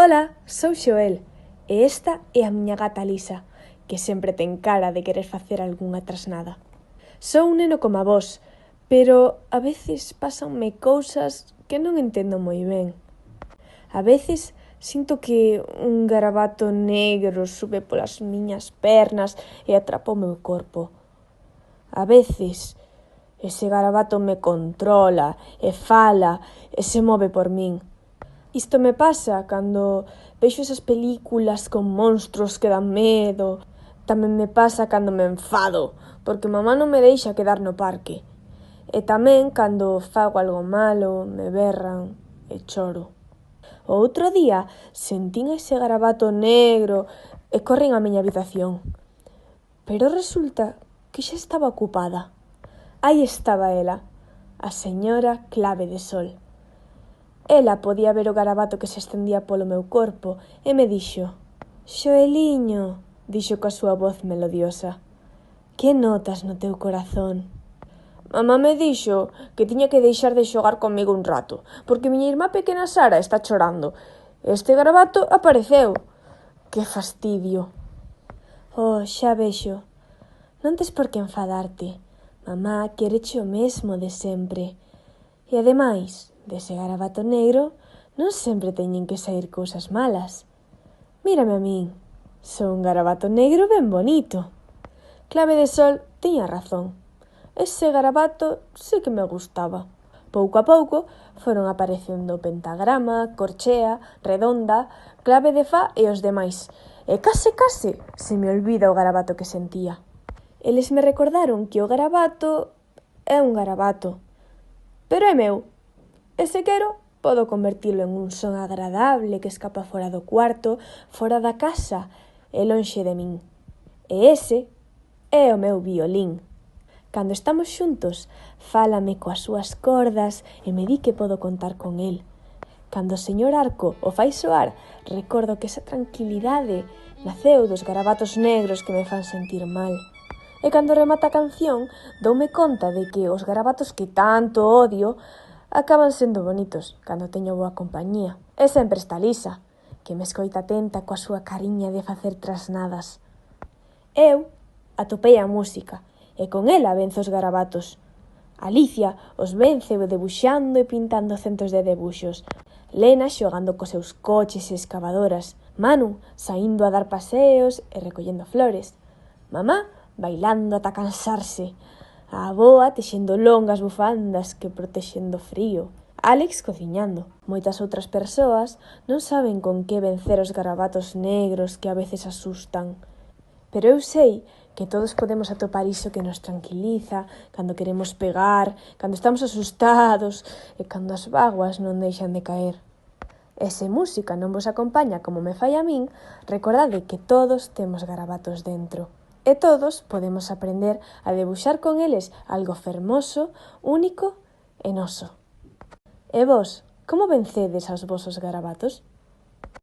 Ola, sou Xoel e esta é a miña gata Lisa, que sempre ten cara de querer facer algunha trasnada. Sou un neno coma vós, pero a veces pásanme cousas que non entendo moi ben. A veces sinto que un garabato negro sube polas miñas pernas e atrapa o meu corpo. A veces ese garabato me controla e fala e se move por min. Isto me pasa cando vexo esas películas con monstruos que dan medo. Tamén me pasa cando me enfado, porque mamá non me deixa quedar no parque. E tamén cando fago algo malo, me berran e choro. O outro día sentín ese garabato negro e corren á miña habitación. Pero resulta que xa estaba ocupada. Aí estaba ela, a señora Clave de Sol. Ela podía ver o garabato que se estendía polo meu corpo e me dixo: «Xoeliño», dixo coa súa voz melodiosa, «que notas no teu corazón?» Mamá me dixo que tiña que deixar de xogar comigo un rato, porque miña irmá pequena Sara está chorando. Este garabato apareceu. Que fastidio. Oh, xa vexo. Non tes por que enfadarte. Mamá quéreche o mesmo de sempre. E ademais, dese garabato negro, non sempre teñen que saír cousas malas. Mírame a min, sou un garabato negro ben bonito. Clave de Sol tiña razón. Ese garabato sí que me gustaba. Pouco a pouco foron aparecendo Pentagrama, Corchea, Redonda, Clave de Fa e os demais. E case se me olvida o garabato que sentía. Eles me recordaron que o garabato é un garabato, pero é meu. E se quero, podo convertilo en un son agradable que escapa fora do cuarto, fora da casa e lonxe de min. E ese é o meu violín. Cando estamos xuntos, fálame coas súas cordas e me di que podo contar con el. Cando o señor Arco o fai soar, recordo que esa tranquilidade naceu dos garabatos negros que me fan sentir mal. E cando remata a canción, doume conta de que os garabatos que tanto odio acaban sendo bonitos cando teño boa compañía. E sempre está Lisa, que me escoita atenta coa súa cariña de facer trasnadas. Eu atopei a música, e con ela venzo os garabatos. Alicia os vence debuxando e pintando centos de debuxos. Lena xogando cos seus coches e excavadoras. Manu saindo a dar paseos e recollendo flores. Mamá bailando ata cansarse. A avoa texendo longas bufandas que protexen do frío. Álex cociñando. Moitas outras persoas non saben con que vencer os garabatos negros que a veces asustan. Pero eu sei que todos podemos atopar iso que nos tranquiliza, cando queremos pegar, cando estamos asustados e cando as vaguas non deixan de caer. E se música non vos acompaña como me fai a min, recordade que todos temos garabatos dentro. E todos podemos aprender a debuxar con eles algo fermoso, único e noso. E vos, como vencedes aos vosos garabatos?